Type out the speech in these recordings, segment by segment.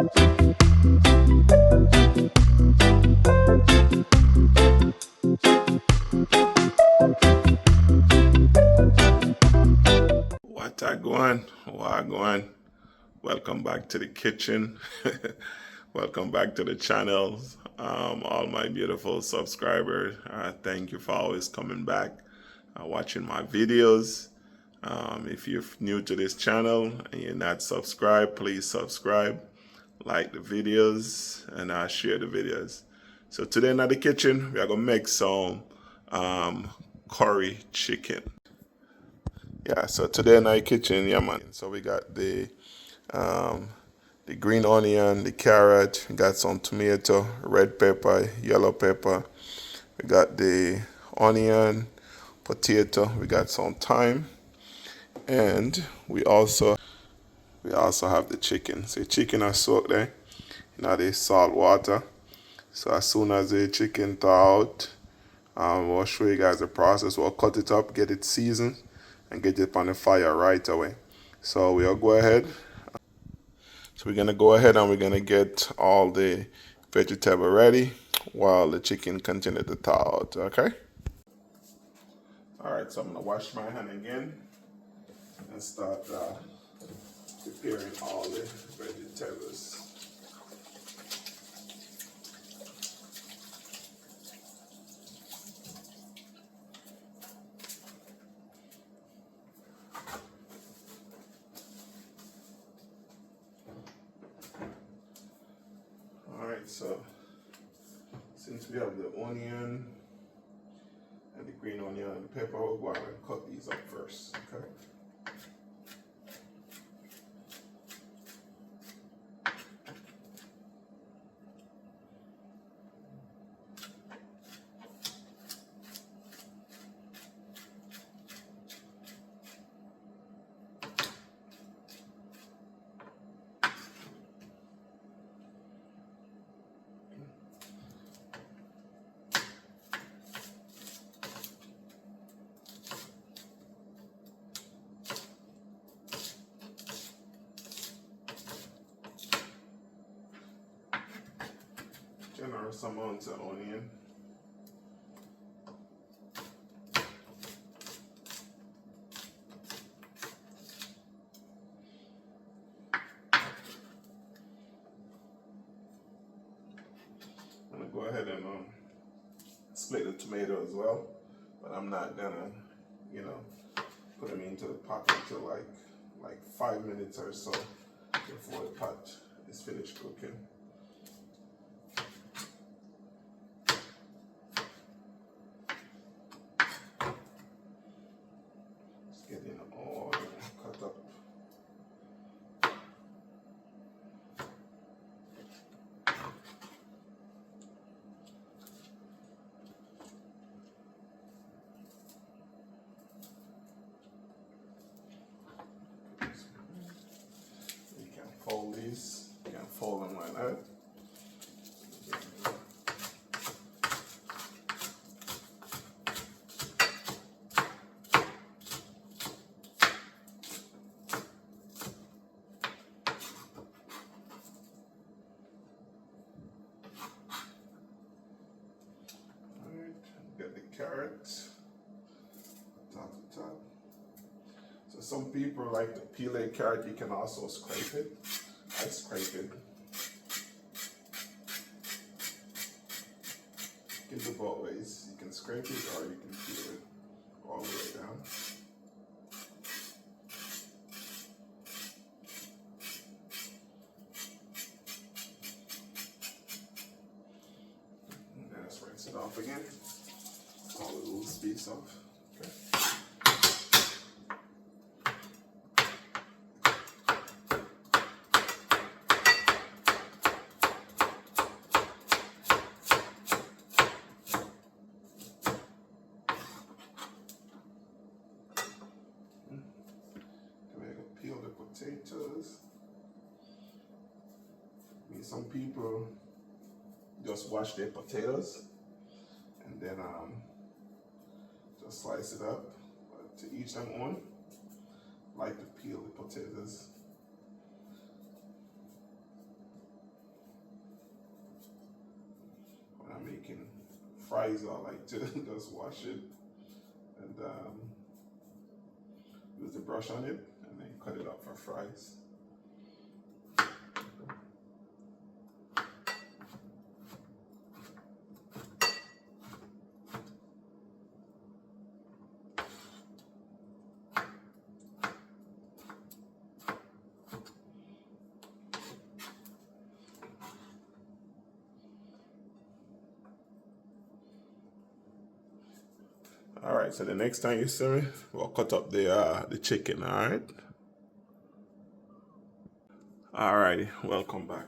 What I going? What going? Welcome back to the kitchen. Welcome back to the channel. All my beautiful subscribers. Thank you for always coming back, watching my videos. If you're new to this channel and you're not subscribed, please subscribe, like the videos, and share the videos. So today in the kitchen, we are gonna make some curry chicken. Yeah, so today in our kitchen, yeah man. So we got um, the green onion, the carrot, we got some tomato, red pepper, yellow pepper. We got the onion, potato, we got some thyme, and we also have the chicken. So the chicken are soaked there in the salt water. So as soon as the chicken thaw out, we'll show you guys the process. We'll cut it up, get it seasoned, and get it on the fire right away. So we'll go ahead. So we're gonna go ahead and we're gonna get all the vegetable ready while the chicken continue to thaw out. Okay. All right. So I'm gonna wash my hand again and start preparing all the vegetables. Alright, so since we have the onion and the green onion and the pepper, we'll go ahead and cut these up first. Okay. Generous amount of onion. I'm gonna go ahead and split the tomato as well, but I'm not gonna, put them into the pot until like 5 minutes or so before the pot is finished cooking. Just getting all cut up. You can fold these. You can fold them like that. Get the carrots, top to top. So some people like to peel a carrot. You can also scrape it. I scrape it. You can do both ways. You can scrape it or you can peel it all the way down. And then let's rinse it off again. All the loose piece off. Okay. Peel the potatoes. I mean, some people just wash their potatoes and then just slice it up. But to each their own. I like to peel the potatoes. chicken fries, I like to just wash it and use the brush on it and then cut it up for fries. All right, so the next time you see me, we'll cut up the chicken, all right? All righty, welcome back.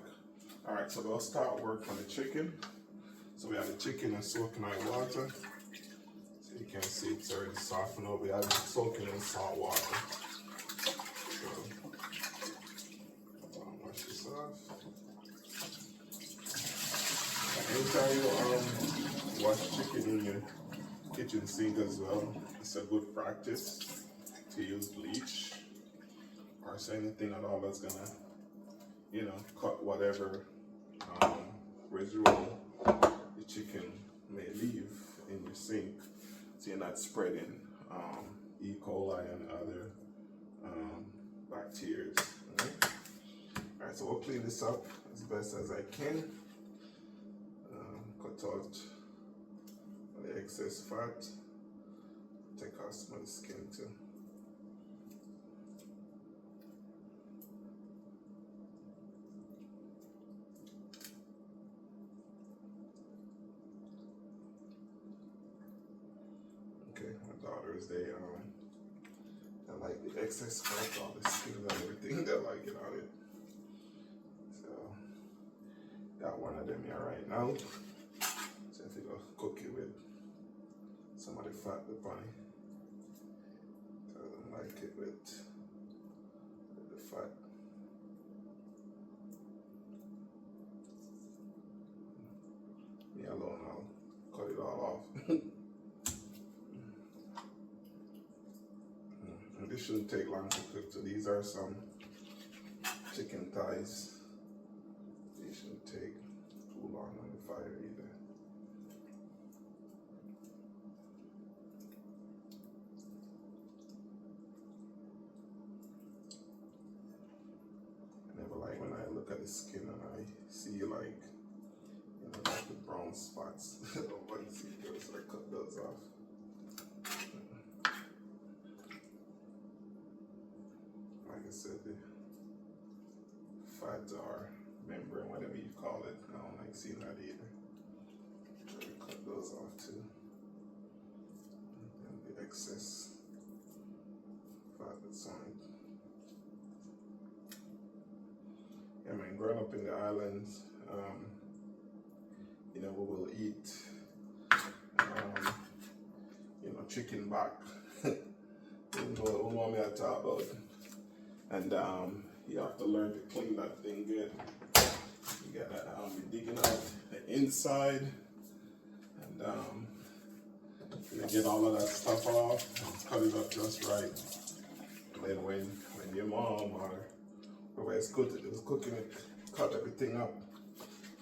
All right, so we'll start work on the chicken. So we have the chicken in soaking hot water. So you can see it's already softened up. We have it soaking in salt water. So, wash this off. Anytime you wash chicken in your kitchen sink as well, it's a good practice to use bleach or say anything at all that's gonna, cut whatever residual the chicken may leave in your sink, so you're not spreading E. coli and other bacteria. All right, so we'll clean this up as best as I can. Cut out the excess fat, take out some of the skin too. Okay, my daughters, they like the excess fat, all the skin and everything, they like it on it. So got one of them here right now. So if you go cook it with some of the fat upon it. Doesn't like it with the fat. Me alone, I'll cut it all off. And this shouldn't take long to cook. So these are some chicken thighs. They shouldn't take too long on the fire either. When I look at the skin and I see like the brown spots, I don't want to see those, so I cut those off. Like I said, the fat or membrane, whatever you call it, I don't like seeing that either. Try to cut those off too. And the excess fat that's on it. I mean, growing up in the islands, we will eat, chicken back. You know what I talk about. And you have to learn to clean that thing good. You gotta be digging out the inside and get all of that stuff off and cut it up just right. And then when your mom or whoever is cooking it, cut everything up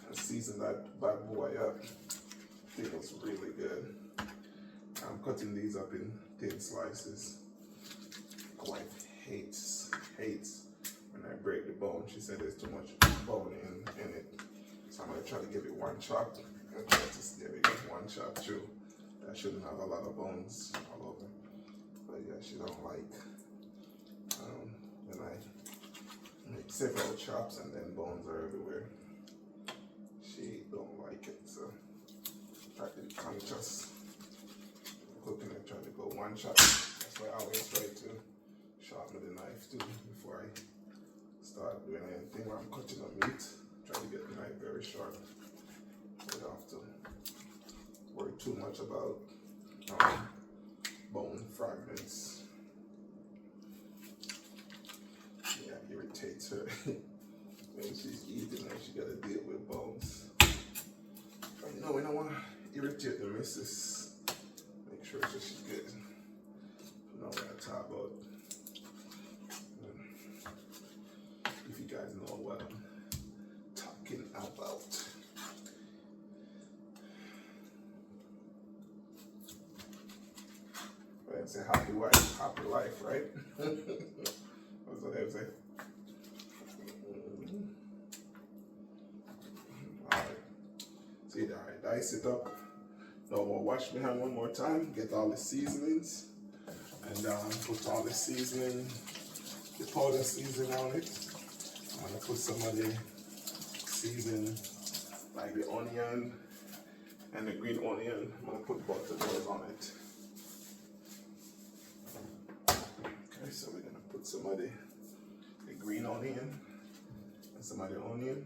and season that bad boy up. I think it's really good. I'm cutting these up in thin slices. My wife hates when I break the bone. She said there's too much bone in it. So I'm gonna try to give it one chop and try to give it one chop through. I shouldn't have a lot of bones all over. But yeah, she don't like when I make several chops and then bones are everywhere. She don't like it, so try to be conscious. Cooking and trying to go one chop. That's why I always try to sharpen the knife too before I start doing anything where I'm cutting up meat. Try to get the knife very sharp. So you don't have to worry too much about bone fragments. Yeah, it irritates her. When she's eating and she gotta deal with bones. But we don't want to irritate the missus. Make sure she's good. You know what I talk about. If you guys know what I'm talking about. say happy wife, happy life, right? That's what they say. Alright. See that I dice it up. Now we'll wash my hand one more time, get all the seasonings, and put all the seasoning, the powder seasoning on it. I'm gonna put some of the seasoning, like the onion and the green onion. I'm gonna put both of those on it. Okay, so we're gonna put some of the green onion and some of the onion.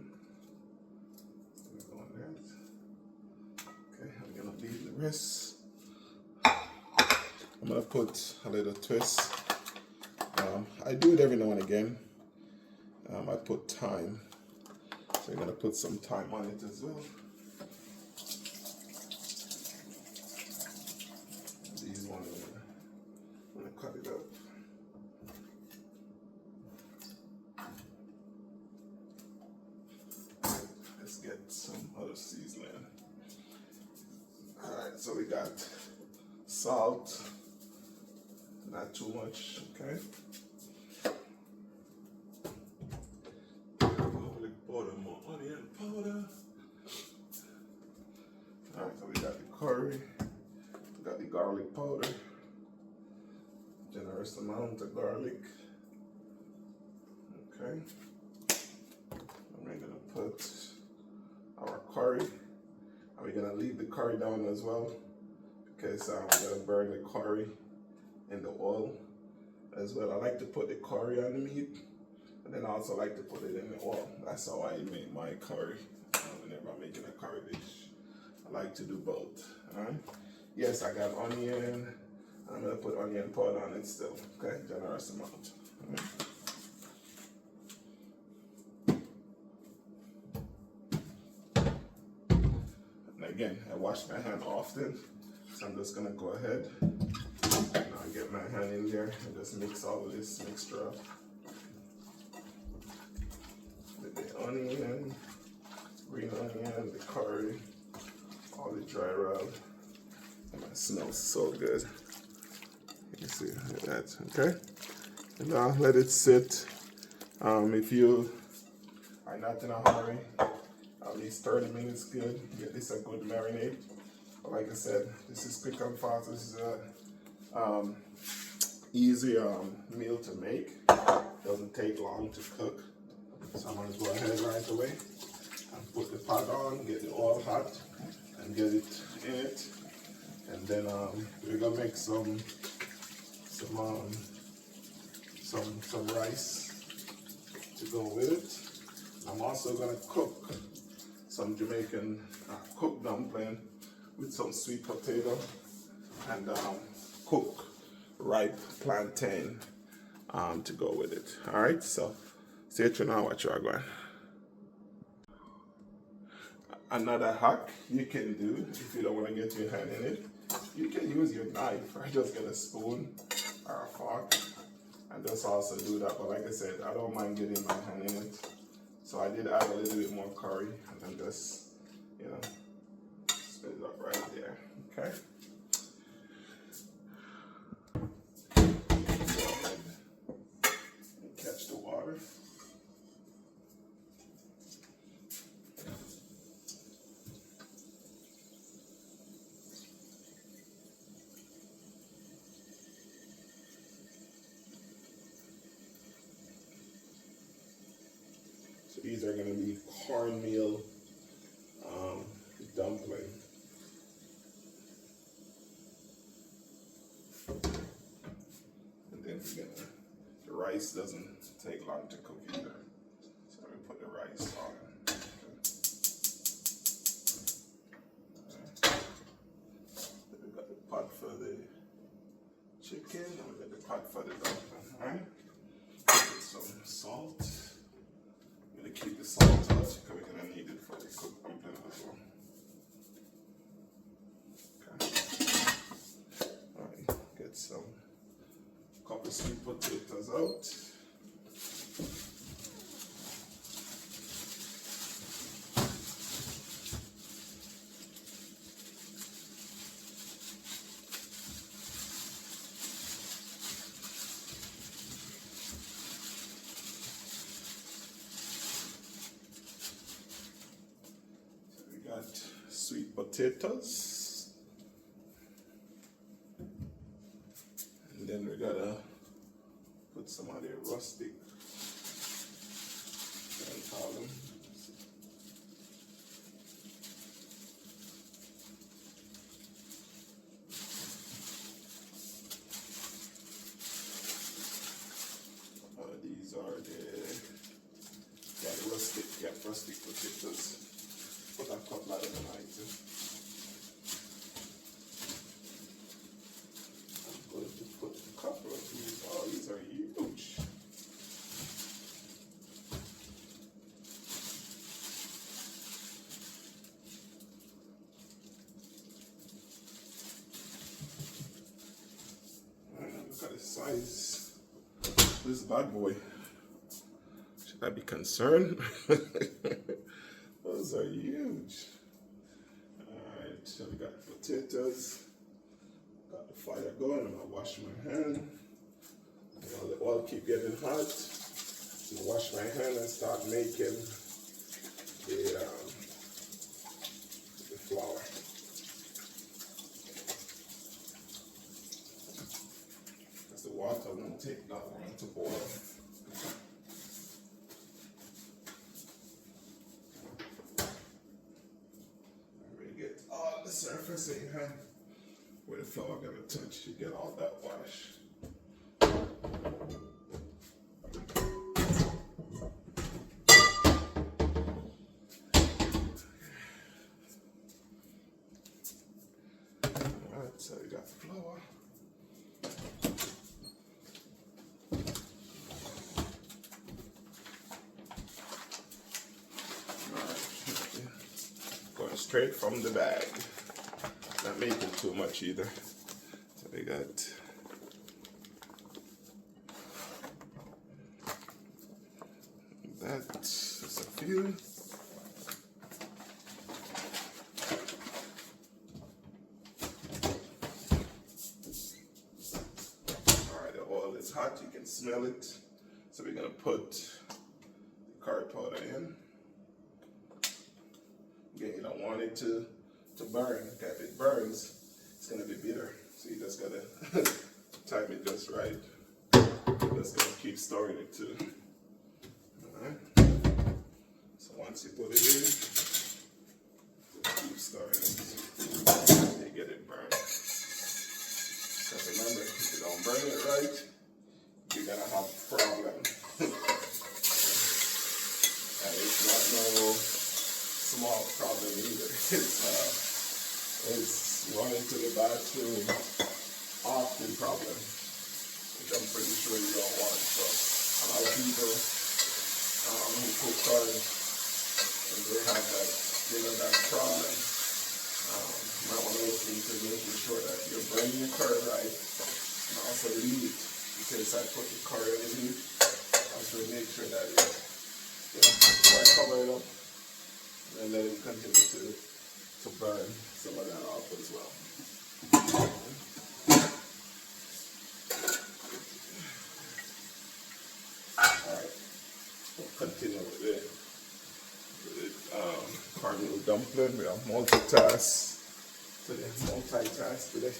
Okay, I'm gonna leave the rest. I'm gonna put a little twist. I do it every now and again. I put thyme. So I'm gonna put some thyme on it as well. These ones, I'm gonna cut it up. Let's get some other seasoning. Alright, so we got salt, not too much, okay? Garlic powder, more onion powder. Alright, so we got the curry, we got the garlic powder, generous amount of garlic, okay? And we're gonna put our curry, and we're gonna leave the curry down as well, because we're gonna burn the curry in the oil as well. I like to put the curry on the meat, and then I also like to put it in the oil. That's how I make my curry. Whenever I'm making a curry dish, I like to do both. Alright. Yes, I got onion. I'm gonna put onion powder on it still. Okay, generous amount. And again, I wash my hand often, so I'm just gonna go ahead and I'll get my hand in there and just mix all of this mixture up. With the onion, green onion, the curry, all the dry rub. And it smells so good. You can see that, okay? And now let it sit. If you are not in a hurry, at least 30 minutes good. Get this a good marinade. But like I said, this is quick and fast. This is a easy meal to make. Doesn't take long to cook. So I'm gonna go ahead right away and put the pot on, get the oil hot, and get it in it. And then we're gonna make some rice to go with it. I'm also gonna cook some Jamaican cooked dumpling with some sweet potato and cook ripe plantain to go with it. All right, so stay tuned now. What you are going. Another hack you can do if you don't want to get your hand in it, you can use your knife or just get a spoon or a fork and just also do that. But like I said, I don't mind getting my hand in it. So I did add a little bit more curry and then just, you know, spit it up right there, okay? Go ahead and catch the water. So these are going to be cornmeal dumpling. And then we're gonna, the rice doesn't take long to cook either. So we put the rice on. Okay. We got the pot for the chicken and we got the pot for the dumpling. Alright? Put some salt. I'm gonna keep the salt hot because we're gonna need it for the cooked dumpling as well. Some couple sweet potatoes out. potatoes. And then we're gonna put some of the rustic, and call them. These are the rustic potatoes. Put a couple of them in too. I'm going to put a couple of these. Oh, these are huge. Look at the size of this bad boy. Should I be concerned? Those are huge. Alright, so we got potatoes. Got the fire going. I'm gonna wash my hand. While the oil keep getting hot, I'm gonna wash my hand and start making the flour. Because the water won't take that long to boil. The surface of your hand where the flour gonna touch, you get all that wash. Alright, so you got flour. Alright, going straight from the bag. Not making too much either. So we got that. Just a few. Alright, the oil is hot, you can smell it. So we're gonna put the curry powder in. Again, you don't want it to burn. If it burns, it's gonna be bitter. So you just gotta time it just right. Just gonna keep stirring it too. Alright. So once you put it in, just keep stirring it. You get it burned. Because remember, if you don't burn it right, you're gonna have a problem. And it's not no small problem either. It's running to the bathroom often problem, which I'm pretty sure you don't want. So a lot of people who cook curry and they have that problem. You might want to look into making sure that you're burning your curry right, and also the meat. Because I put the curry in the meat, I should make sure that before I cover it up, and let it continue to burn some of that off as well. Alright, we'll continue with it. Cornmeal dumpling. We have multitask today.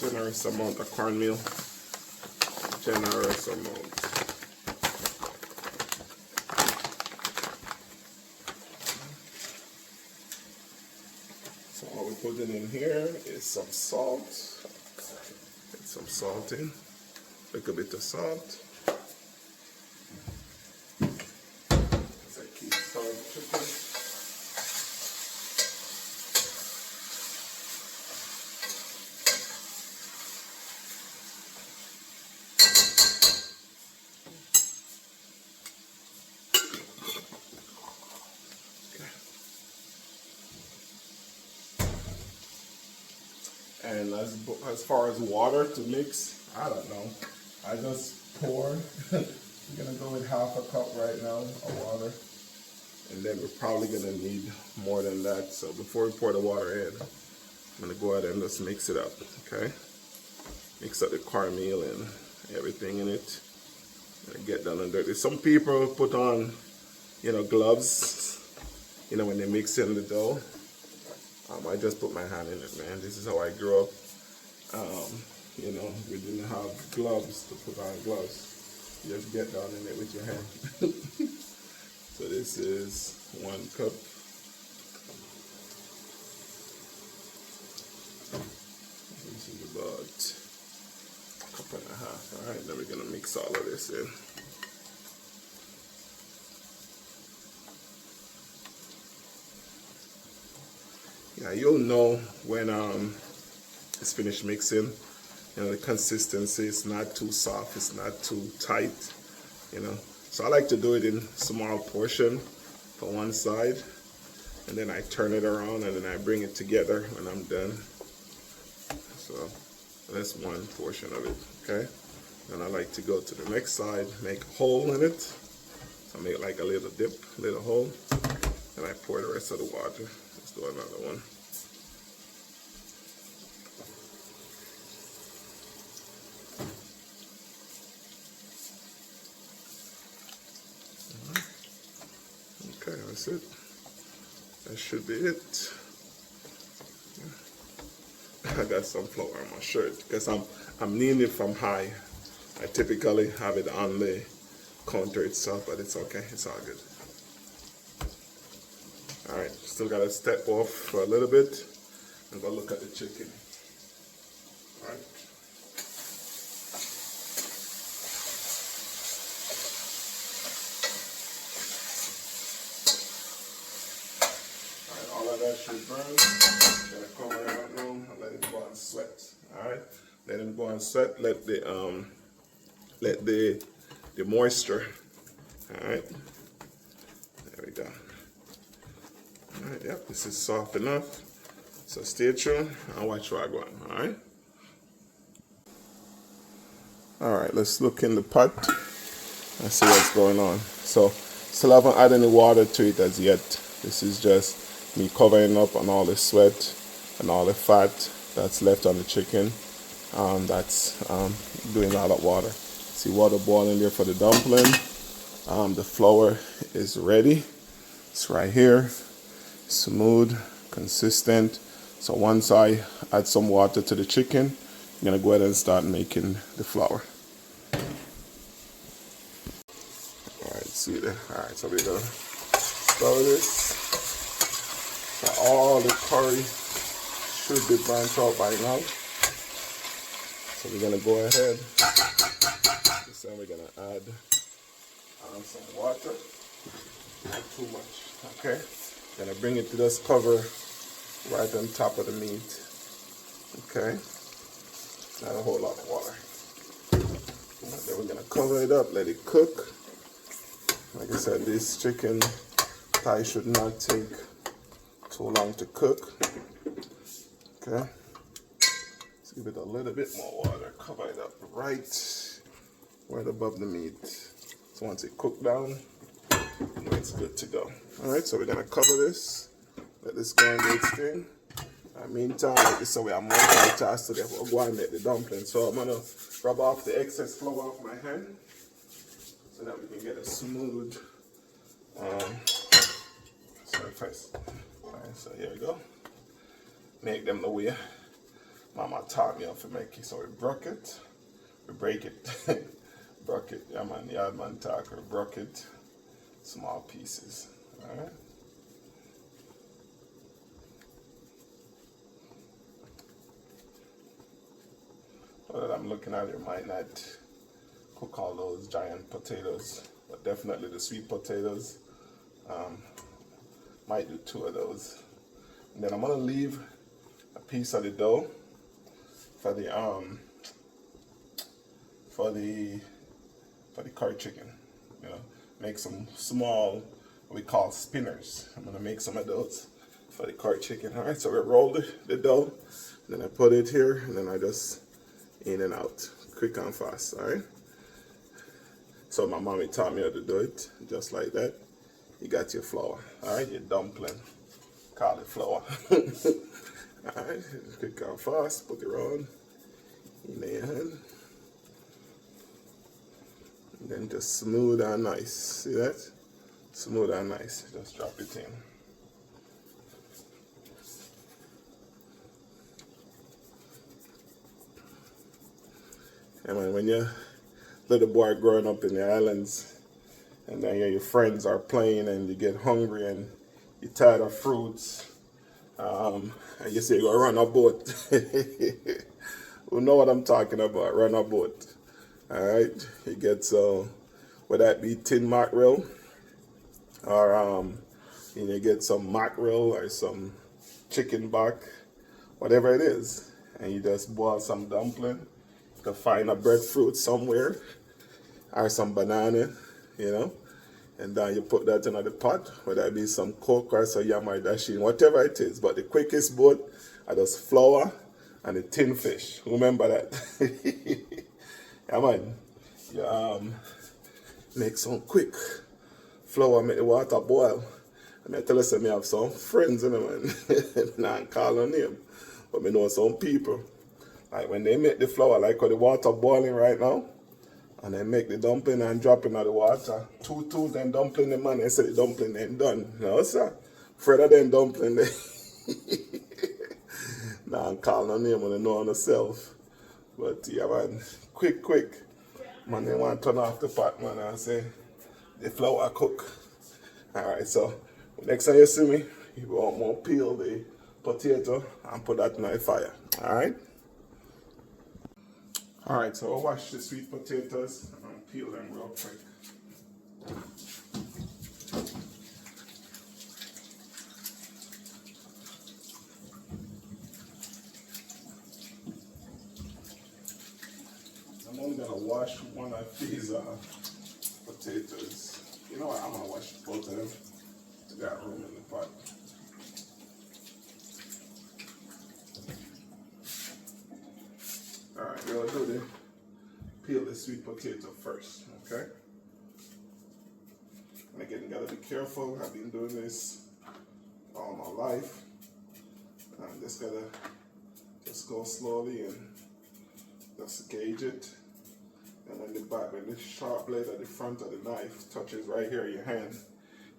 Generous amount of cornmeal. Generous amount. So all we're putting in here is some salt. Get some salt in. A little bit of salt. As I keep stirring the chicken. And as far as water to mix, I don't know. I just pour I'm gonna go with half a cup right now of water. And then we're probably gonna need more than that. So before we pour the water in, I'm gonna go ahead and just mix it up, okay? Mix up the cornmeal and everything in it. And get down and dirty. Some people put on, gloves, when they mix in the dough. I just put my hand in it, man. This is how I grew up. We didn't have gloves to put on gloves. You just get down in it with your hand. So this is 1 cup. This is about 1.5 cups. All right, then we're gonna mix all of this in. Yeah, you'll know when it's finished mixing. The consistency is not too soft, it's not too tight. So I like to do it in small portion for one side, and then I turn it around and then I bring it together when I'm done. So that's one portion of it, okay? Then I like to go to the next side, make a hole in it. So I make like a little dip, little hole, and I pour the rest of the water. Let's do another one. Okay, that's it. That should be it. I got some flour on my shirt because I'm kneading it from high. I typically have it on the counter itself, but it's okay. It's all good. All right, still got to step off for a little bit and go look at the chicken. All right. All of that should burn. Gonna cover it up now and let it go and sweat. Alright? Let it go and sweat. Let the moisture. Alright. There we go. Alright, yep, this is soft enough. So stay tuned and watch where I go on. Alright? Alright, let's look in the pot and see what's going on. So still haven't added any water to it as yet. This is just me covering up on all the sweat and all the fat that's left on the chicken. That's doing all that water. See water boiling there for the dumpling. The flour is ready. It's right here. Smooth, consistent. So once I add some water to the chicken, I'm gonna go ahead and start making the flour. Alright, see there. Alright, so we're gonna start this. So all the curry should be burnt out by now. So we're gonna go ahead. This time we're gonna add some water. Not too much. Okay. Gonna bring it to this cover right on top of the meat. Okay. Not a whole lot of water. And then we're gonna cover it up, let it cook. Like I said, this chicken thigh should not take too long to cook. Okay. Let's give it a little bit more water. Cover it up right above the meat. So once it cooked down, it's good to go. Alright, so we're gonna cover this. Let this go and do its thing. Meantime, like this way I'm multitasking today. We'll go and make the dumpling. So I'm gonna rub off the excess flour off my hand so that we can get a smooth surface. Alright, so here we go. Make them the way Mama taught me how to make it. So we break it. Broke it. Yeah man, yard man talk. We broke it. Small pieces. Alright. Well, that I'm looking at, it might not cook all those giant potatoes, but definitely the sweet potatoes. Might do 2 of those. And then I'm gonna leave a piece of the dough for the curry chicken. You know, make some small, what we call spinners. I'm gonna make some of those for the curry chicken. All right, so we roll the dough, then I put it here, and then I just in and out, quick and fast. All right. So my mommy taught me how to do it, just like that. You got your flour, all right, your dumpling, cauliflower. All right, cook out fast, put it on in your hand. And then just smooth and nice, see that? Smooth and nice, just drop it in. And when you're little boy growing up in the islands, and then your friends are playing and you get hungry and you're tired of fruits, and you say you're gonna run a boat. You know what I'm talking about, run a boat. Alright, you get would that be tin mackerel? Or you get some mackerel or some chicken back, whatever it is, and you just boil some dumpling. You can find a breadfruit somewhere or some banana, and then you put that in the pot, whether it be some coke or some yam or dasheen, whatever it is. But the quickest boat are just flour and the tin fish. Remember that. Yeah, man. You make some quick flour, make the water boil. I tell you, I have some friends, man. Nah, I call on them, but I know some people. Like when they make the flour, like when the water boiling right now, and they make the dumpling and drop in the water. Two then dumpling the man and say the dumpling ain't done. No, sir. Fred of them dumpling they Nah, I'm calling on them when I know on myself. But yeah, man, quick. Man, they want to turn off the pot, man, and say the flour cook. Alright, so next time you see me, you want more peel the potato and put that in the fire. Alright? Alright, so I'll wash the sweet potatoes and peel them real quick. I'm only gonna wash one of these potatoes. You know what? I'm gonna wash both of them. I got room in the pot. Alright, we'll do the peel the sweet potato first, okay? And again, you gotta be careful. I've been doing this all my life. I'm just gotta go slowly and just gauge it. And when the sharp blade at the front of the knife touches right here in your hand,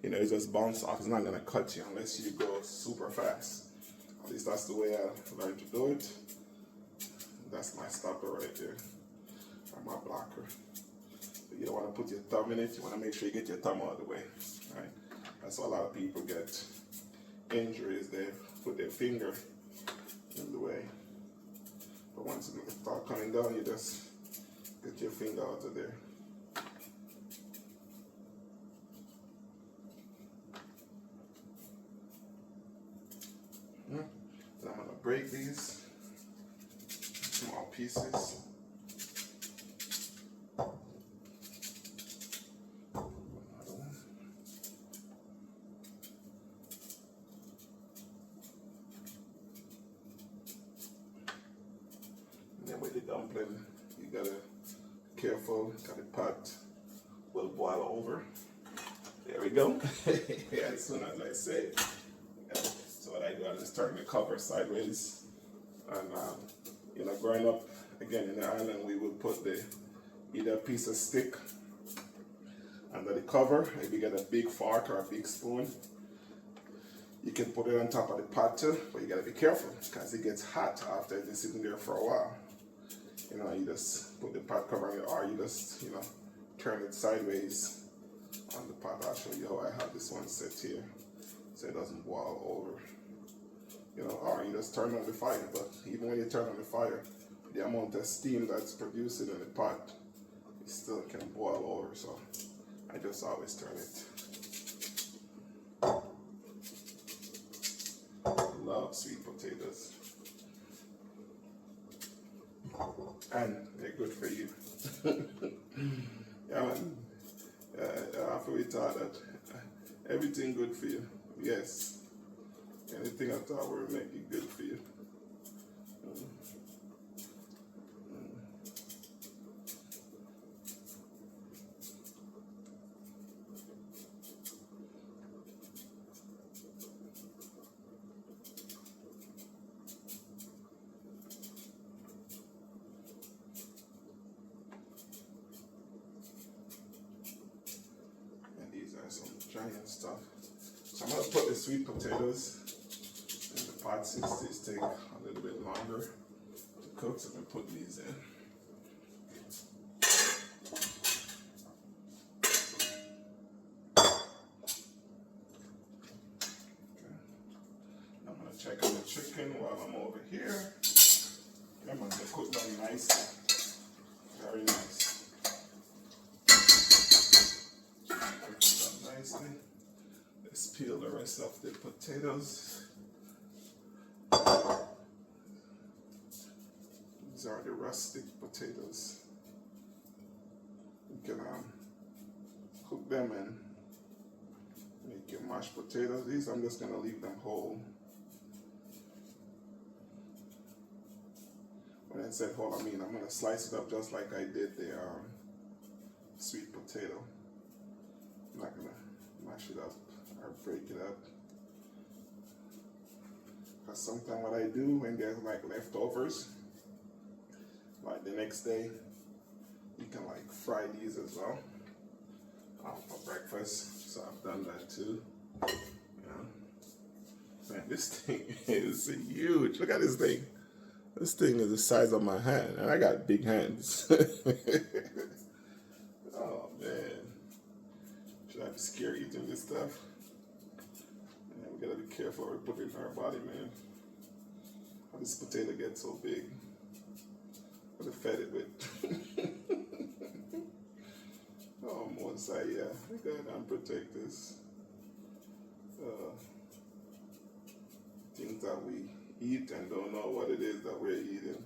it just bounces off. It's not gonna cut you unless you go super fast. At least that's the way I learned to do it. That's my stopper right there, or my blocker. But you don't want to put your thumb in it. You want to make sure you get your thumb out of the way, right? That's why a lot of people get injuries. They put their finger in the way. But once it starts coming down, you just get your finger out of there. And I'm going to break these small pieces. And then with the dumpling, you gotta be careful, got the pot will boil over. There we go. Yeah, as soon as I say, so what I do, I just turn the cover sideways. And growing up again in the island, we would put either a piece of stick under the cover. If you get a big fork or a big spoon, you can put it on top of the pot too, but you gotta be careful because it gets hot after it's been sitting there for a while. You just put the pot cover on it, or you just, turn it sideways on the pot. I'll show you how I have this one set here so it doesn't boil over. Or you just turn on the fire, but even when you turn on the fire, the amount of steam that's produced in the pot, it still can boil over, so I just always turn it. Love sweet potatoes. And they're good for you. Yeah, man. After we thought that everything good for you, yes. Anything I thought would make it good for you. dry and stuff. So I'm gonna put the sweet potatoes in the pot since these take a little bit longer to cook. So I'm gonna put these in. Check on the chicken while I'm over here. I'm going to cook them nice, very nice. Cook them nicely. Let's peel the rest of the potatoes. These are the rustic potatoes. You can cook them and make your mashed potatoes. These I'm just going to leave them whole. When I said whole, I mean I'm going to slice it up just like I did the sweet potato. I'm not going to mash it up or break it up. Because sometimes what I do when there's like leftovers, like the next day, you can like fry these as well for breakfast. So I've done that too. Yeah. Man, this thing is huge. Look at this thing. This thing is the size of my hand, and I got big hands. Oh man, should I be scared eating this stuff? Man, we gotta be careful what we put in our body, man. How this potato gets so big? What I fed it with? Oh, one side, yeah. We gotta protect this. Things that we eat and don't know what it is that we're eating.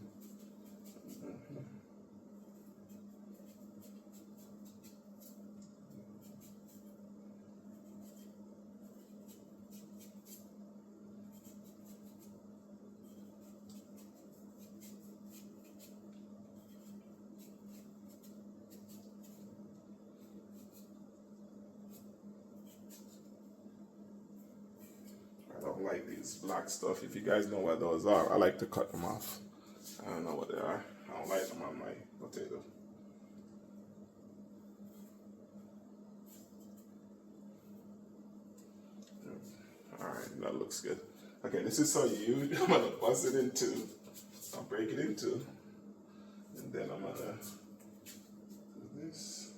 I don't like these black stuff. If you guys know what those are, I like to cut them off. I don't know what they are. I don't like them on my potato. Alright, that looks good. Okay, this is so huge. I'm gonna bust it in two. I'll break it in two. And then I'm gonna do this.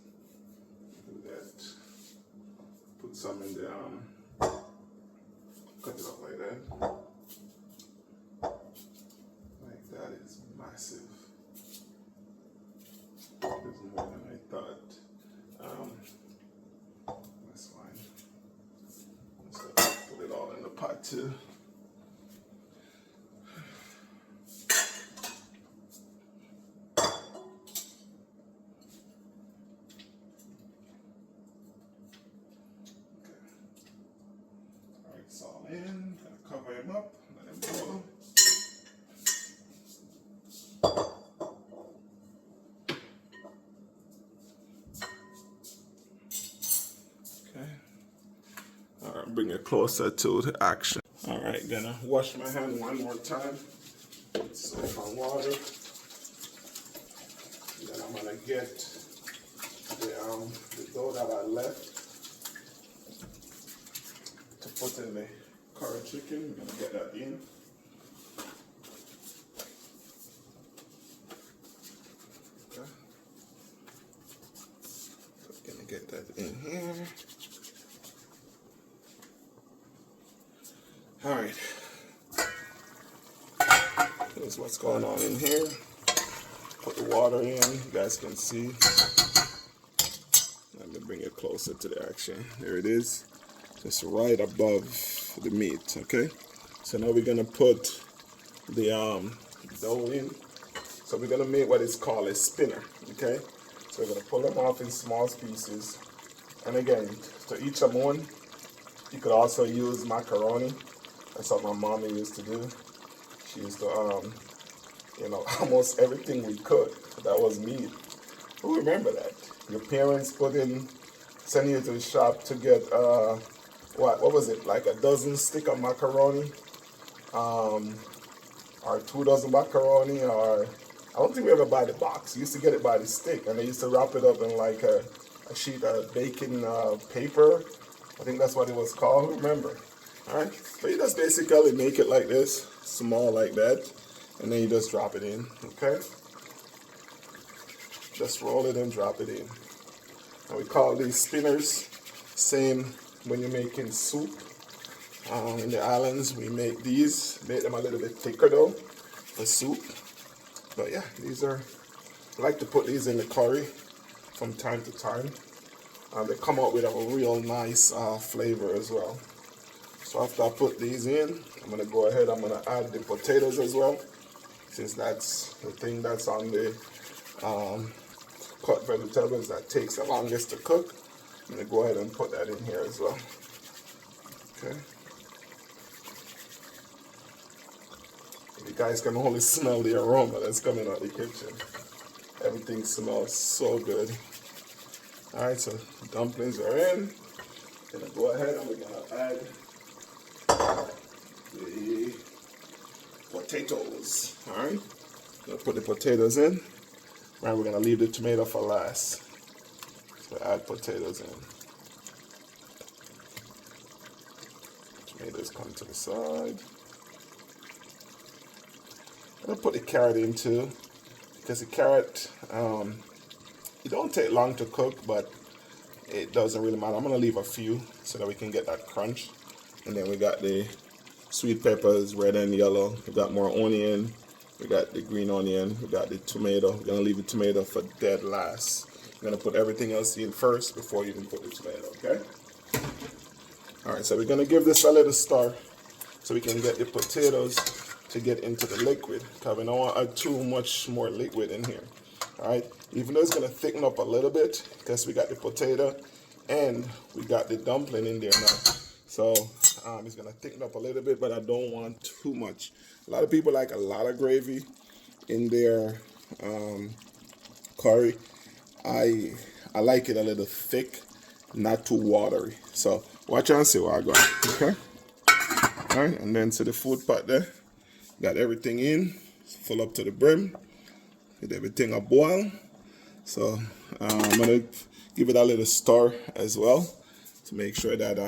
Do that. Put some in the cut it up like that. Like that is massive. There's more than I thought. That's fine. Let's put it all in the pot too. It's all in. Gonna cover him up. Let him boil. Okay. All right, bring it closer to the action. All right, gonna wash my hand one more time with soap and water. And then I'm gonna get the dough that I left to put in the curry chicken. We're gonna get that in. Okay. So we're gonna get that in here. All right. Here's what's going on in here. Put the water in. You guys can see. Let me bring it closer to the action. There it is. Just right above the meat, okay? So now we're gonna put the dough in. So we're gonna make what is called a spinner, okay? So we're gonna pull them off in small pieces. And again, to each their own. You could also use macaroni. That's what my mommy used to do. She used to, almost everything we cooked, that was meat. Who remember that? Your parents sending you to the shop to get, what was it, like a dozen stick of macaroni, or 2 dozen macaroni, or I don't think we ever buy the box. We used to get it by the stick, and they used to wrap it up in like a sheet of baking paper, I think that's what it was called, remember. Alright, but you just basically make it like this, small like that, and then you just drop it in, okay? Just roll it and drop it in. And we call these spinners, same when you're making soup. In the islands, we make these, make them a little bit thicker though, for soup. But yeah, these are, I like to put these in the curry from time to time. They come out with a real nice flavor as well. So after I put these in, I'm going to go ahead, I'm going to add the potatoes as well. Since that's the thing that's on the cut vegetables that takes the longest to cook. I'm going to go ahead and put that in here as well. Okay. You guys can only smell the aroma that's coming out of the kitchen. Everything smells so good. Alright, so dumplings are in. Gonna go ahead and we're gonna add the potatoes. Alright, gonna put the potatoes in. Right, we're gonna leave the tomato for last. So add potatoes in. Tomatoes come to the side. I'm gonna put the carrot in too, because the carrot, it don't take long to cook, but it doesn't really matter. I'm gonna leave a few so that we can get that crunch. And then we got the sweet peppers, red and yellow. We got more onion. We got the green onion. We got the tomato. We're gonna leave the tomato for dead last. We're gonna put everything else in first before you even put the tomato, okay? All right, so we're gonna give this a little stir so we can get the potatoes to get into the liquid, because we don't want to add too much more liquid in here. All right, even though it's gonna thicken up a little bit, because we got the potato and we got the dumpling in there now. So it's gonna thicken up a little bit, but I don't want too much. A lot of people like a lot of gravy in their curry. I like it a little thick, not too watery. So watch and see where I go. Okay. All right, and then to the food pot there. Got everything in, full up to the brim, get everything a boil. So I'm gonna give it a little stir as well to make sure that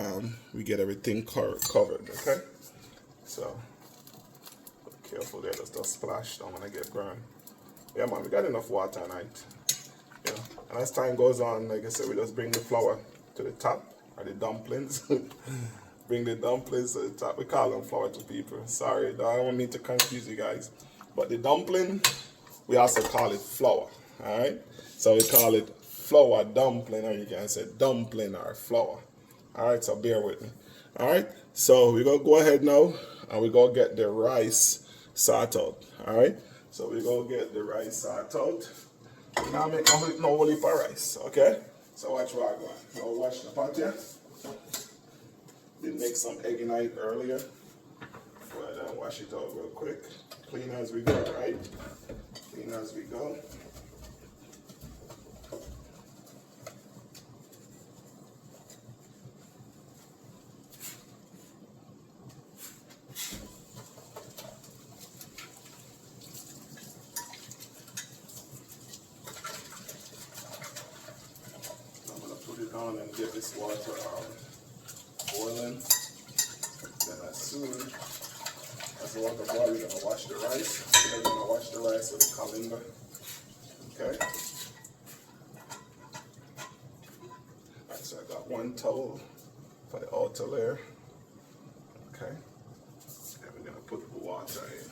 we get everything covered, okay? So, be careful there, just don't splash, don't wanna get burned. Yeah man, we got enough water tonight. Yeah, and as time goes on, like I said, we just bring the flour to the top, or the dumplings. Bring the dumplings to the top. We call them flour to people. Sorry, I don't mean to confuse you guys. But the dumpling, we also call it flour. Alright? So we call it flour dumpling, or you can say dumpling or flour. Alright, so bear with me. Alright? So we're gonna go ahead now and we're gonna get the rice sort out. Alright? So we're gonna get the rice sort out. Now make no whole heap of rice, okay? So watch what I go. Now wash the pot here. Did make some egg night earlier, but wash it out real quick. Clean as we go, right? Clean as we go. I'm gonna put it on and get this water boiling. Then as soon as the water boils, you're gonna wash the rice. Then you're gonna wash the rice with a colander. Okay. Alright, so I got one towel for the outer layer. Okay. And we're gonna put the water in.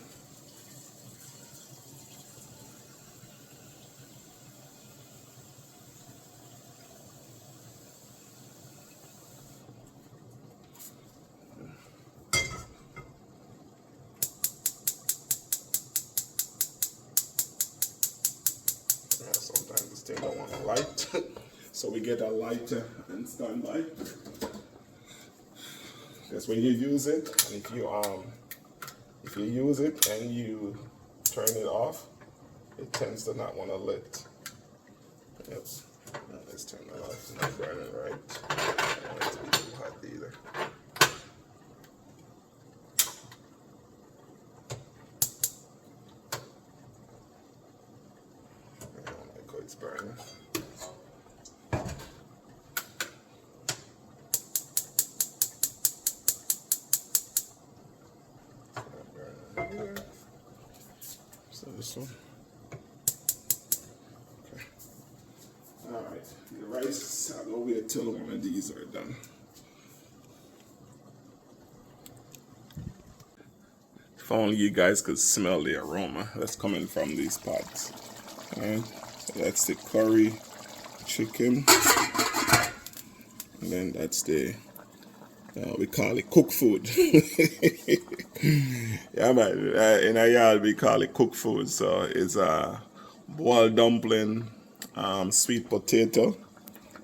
Sometimes this thing don't want to light, so we get a lighter and stand by. Because when you use it, and if you use it and you turn it off, it tends to not want to lit. Yep. Now let's turn that off. It's not burning right. I don't want it to be too hot either. It's burning. this one. Okay. All right, the rice, I'll wait till one of these are done. If only you guys could smell the aroma that's coming from these pots. All right, so that's the curry chicken, and then that's the we call it cook food. Yeah, man. In a yard we call it cook food. So it's a boiled dumpling, sweet potato,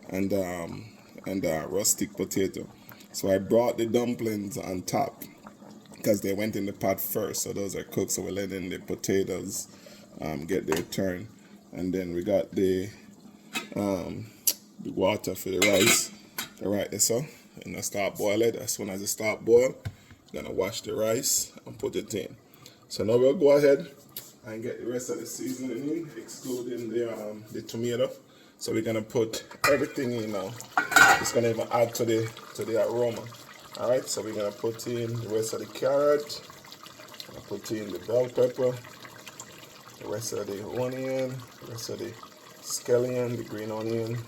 and rustic potato. So I brought the dumplings on top because they went in the pot first. So those are cooked. So we're letting the potatoes get their turn, and then we got the water for the rice. All right, so and I start boil it. As soon as it start boil, I'm gonna wash the rice and put it in. So now we'll go ahead and get the rest of the seasoning in, excluding the tomato. So we're gonna put everything in now. It's gonna even add to the aroma. All right, so we're gonna put in the rest of the carrot. Gonna put in the bell pepper, the rest of the onion, the rest of the scallion, the green onion.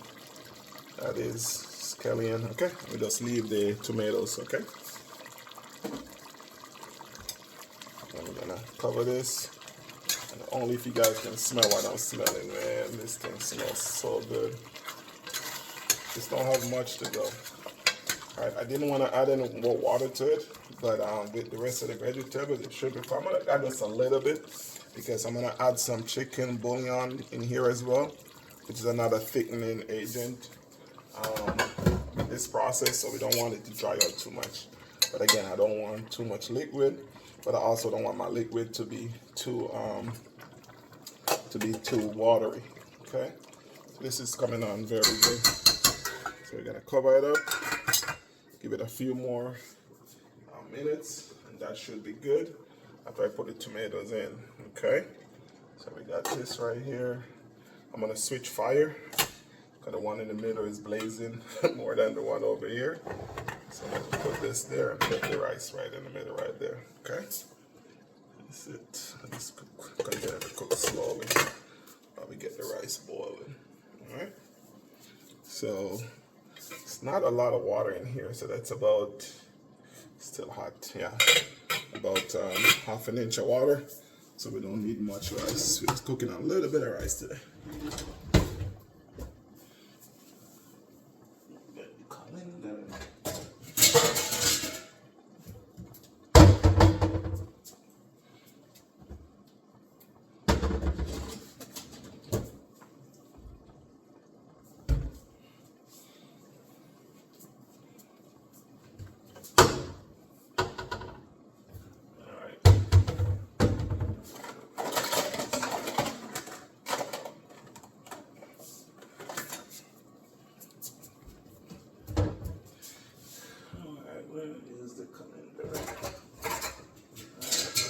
That is scallion. Okay, we just leave the tomatoes. Okay. I'm gonna cover this, and only if you guys can smell what I'm smelling, man. This thing smells so good. Just don't have much to go. All right, I didn't want to add any more water to it, but with the rest of the vegetables, it should be fine. I'm gonna add just a little bit because I'm gonna add some chicken bouillon in here as well, which is another thickening agent in this process. So we don't want it to dry out too much. But again, I don't want too much liquid, but I also don't want my liquid to be too watery. Okay, so this is coming on very good. So we're gonna cover it up, give it a few more minutes, and that should be good after I put the tomatoes in. Okay, so we got this right here. I'm gonna switch fire because the one in the middle is blazing more than the one over here. So I'm gonna put this there and put the rice right in the middle right there. Okay, that's it. Let's continue to cook slowly while we get the rice boiling. All right, so it's not a lot of water in here, so that's about, still hot, yeah, about half an inch of water. So we don't need much rice. We're just cooking a little bit of rice today. Get the colander. Where is the calendar?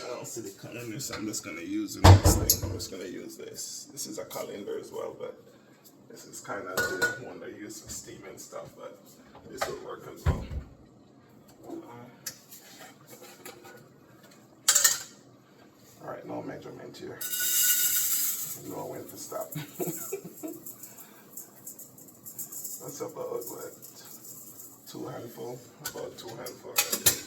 I don't see the calendar, so I'm just gonna use the next thing. I'm just gonna use this. This is a calendar as well, but this is kind of the one they use for steaming stuff, but this will work as well. All right, no measurement here. You know when to stop. That's about what? 2 handfuls, about 2 handfuls.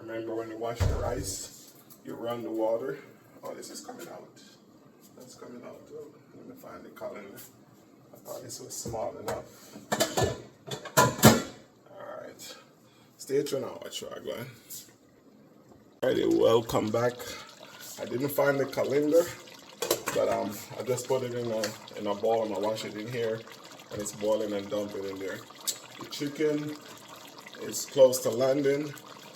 Remember when you wash the rice, you run the water. Oh, this is coming out. That's coming out. Oh, let me find the calendar. I thought this was small enough. All right. Stay tuned and watch what I'm going. Alrighty, welcome back. I didn't find the calendar, but I just put it in a bowl and I wash it in here, and it's boiling and dump it in there. The chicken is close to landing,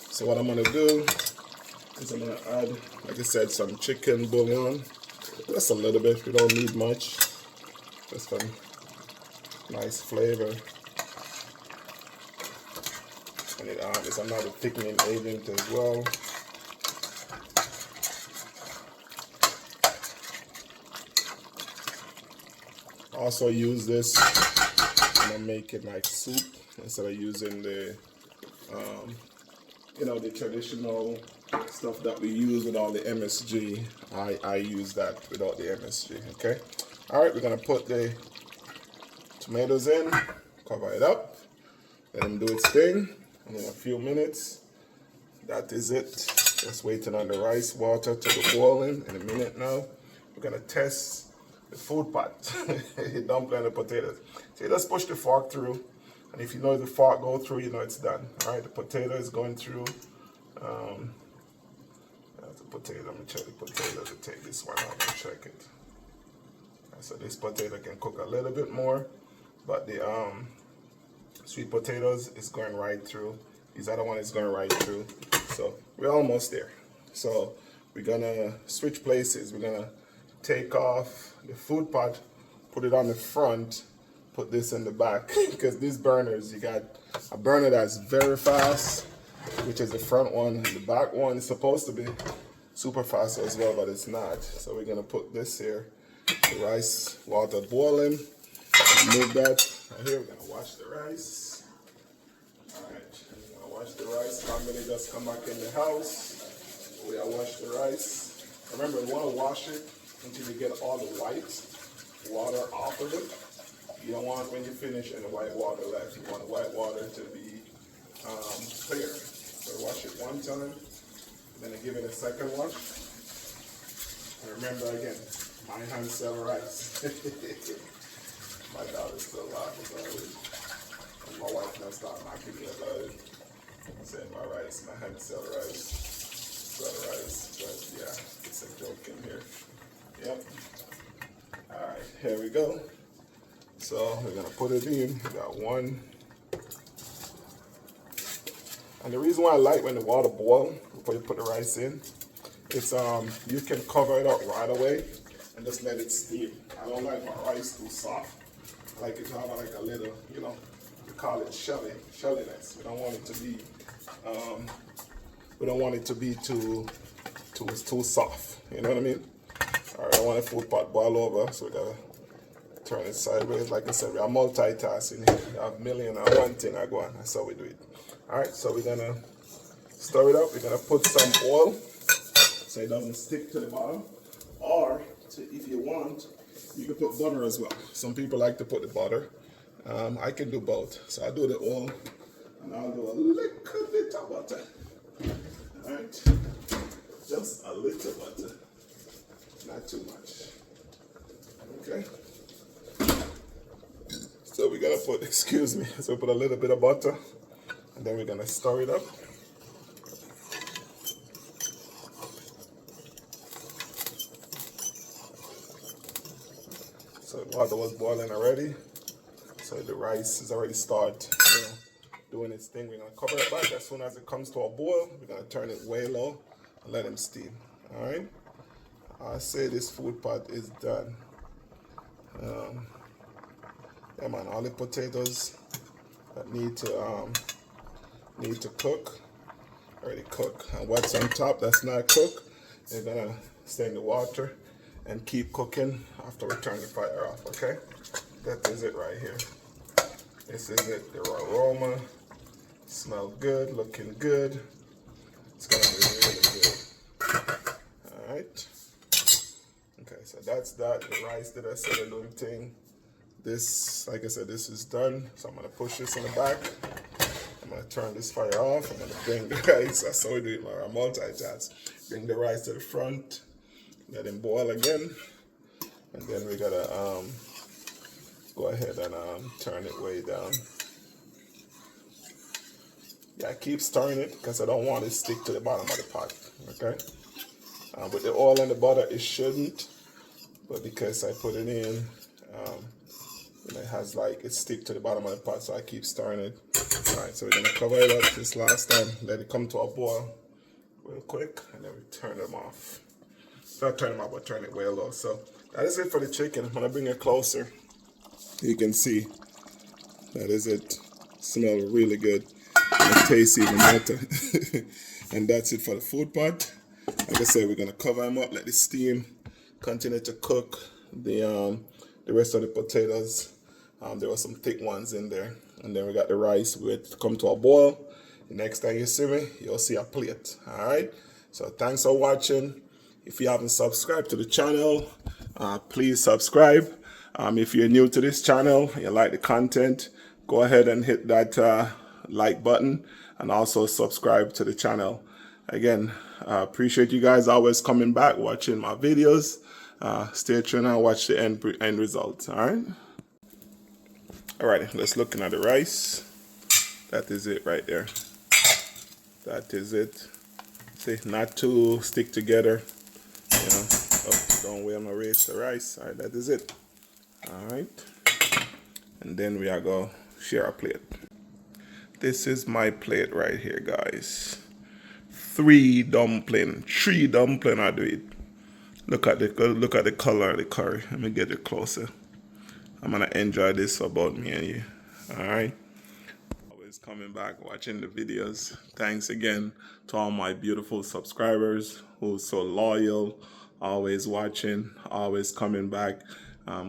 so what I'm gonna do is I'm gonna add, like I said, some chicken bouillon, just a little bit. We don't need much, just some nice flavor. And it's another thickening agent as well. Also use this when I'm making like soup instead of using the the traditional stuff that we use with all the MSG. I use that without the MSG. Okay. All right, we're gonna put the tomatoes in, cover it up, let them do its thing, and in a few minutes, that is it. Just waiting on the rice water to boil in a minute now. We're gonna test the food pot, the dumpling and the potatoes. So you just push the fork through, and if you know the fork go through, you know it's done. All right, the potato is going through. That's a potato. Let me check the potato to take this one out and check it. So this potato can cook a little bit more, but the sweet potatoes is going right through. These other one is going right through. So we're almost there. So we're gonna switch places. We're gonna take off the food pot, put it on the front, put this in the back, because these burners, you got a burner that's very fast, which is the front one, and the back one is supposed to be super fast as well, but it's not. So we're gonna put this here, the rice water boiling, move that. Right here, we're gonna wash the rice. All right, we're gonna wash the rice. Family just come back in the house. We are wash the rice. Remember, you wanna wash it until you get all the white water off of it. You don't want when you finish and the white water left. You want the white water to be clear. So wash it one time, then I give it a second wash. And remember again, my hand cell rice. My daughter's still laughing about it. And my wife now start knocking me about it. Saying my rice, my hand cell rice, cell rice. But yeah, it's a joke in here. Yep. All right, here we go. So we're gonna put it in. We got one. And the reason why I like when the water boils before you put the rice in, it's you can cover it up right away and just let it steam. I don't like my rice too soft. I like it to have like a little, we call it shelliness. We don't want it to be too soft. You know what I mean? All right, I want the food pot boil over, so we gotta turn it sideways. Like I said, we are multitasking here. We have a million and one thing I go on. That's how we do it. All right, so we're gonna stir it up. We're gonna put some oil so it doesn't stick to the bottom. Or, if you want, you can put butter as well. Some people like to put the butter. I can do both. So I'll do the oil and I'll do a little bit of butter. All right, just a little butter, not too much. Okay. So we're gonna put, so put a little bit of butter, and then we're gonna stir it up. So the water was boiling already. So the rice is already started, doing its thing. We're gonna cover it back. As soon as it comes to a boil, we're gonna turn it way low and let it steam. All right. I say this food pot is done. Yeah, man, all the potatoes that need to cook, already cook. And what's on top that's not cooked, you're gonna stay in the water and keep cooking after we turn the fire off, okay? That is it right here. This is it, the aroma. Smell good, looking good. It's gonna be really good. All right. Okay, so that's that. The rice that I said a little thing. This, like I said, this is done. So I'm gonna push this in the back. I'm gonna turn this fire off. I'm gonna bring the rice. That's how we do it, man. I multitask. Bring the rice to the front. Let it boil again. And then we gotta go ahead and turn it way down. Yeah, I keep stirring it because I don't want it to stick to the bottom of the pot. Okay. With the oil and the butter, it shouldn't. But because I put it in, it has it stick to the bottom of the pot, so I keep stirring it. All right, so we're gonna cover it up this last time, let it come to a boil real quick, and then we turn them off. Not turn them off, but turn it way low. So that is it for the chicken. I'm gonna bring it closer. You can see that is it. Smells really good. And it tastes even better. And that's it for the food pot. Like I said, we're gonna cover them up, let it steam, continue to cook the rest of the potatoes. There were some thick ones in there, and then we got the rice. We come to a boil, Next time you see me, you'll see a plate. All right. So thanks for watching. If you haven't subscribed to the channel, please subscribe. If you're new to this channel, you like the content, go ahead and hit that like button and also subscribe to the channel. Again, I appreciate you guys always coming back, watching my videos. Stay tuned and watch the end result. All right. All right. Let's look at the rice. That is it right there. That is it. See, not to stick together. You know, oh, don't wear my race the rice. All right, that is it. All right. And then we are going to share a plate. This is my plate right here, guys. 3 dumpling. 3 dumpling I do it. Look at the color of the curry. Let me get it closer. I'm gonna enjoy this about me and you. Alright. Always coming back, watching the videos. Thanks again to all my beautiful subscribers who's so loyal, always watching, always coming back.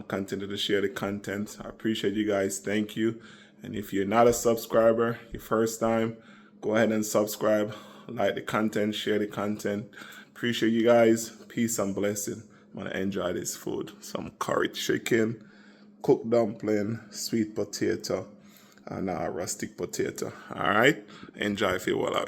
Continue to share the content. I appreciate you guys. Thank you. And if you're not a subscriber, your first time, go ahead and subscribe, like the content, share the content. Appreciate you guys. Peace and blessing. I'm gonna enjoy this food. Some curry chicken, cooked dumpling, sweet potato, and rustic potato. All right, enjoy if you will.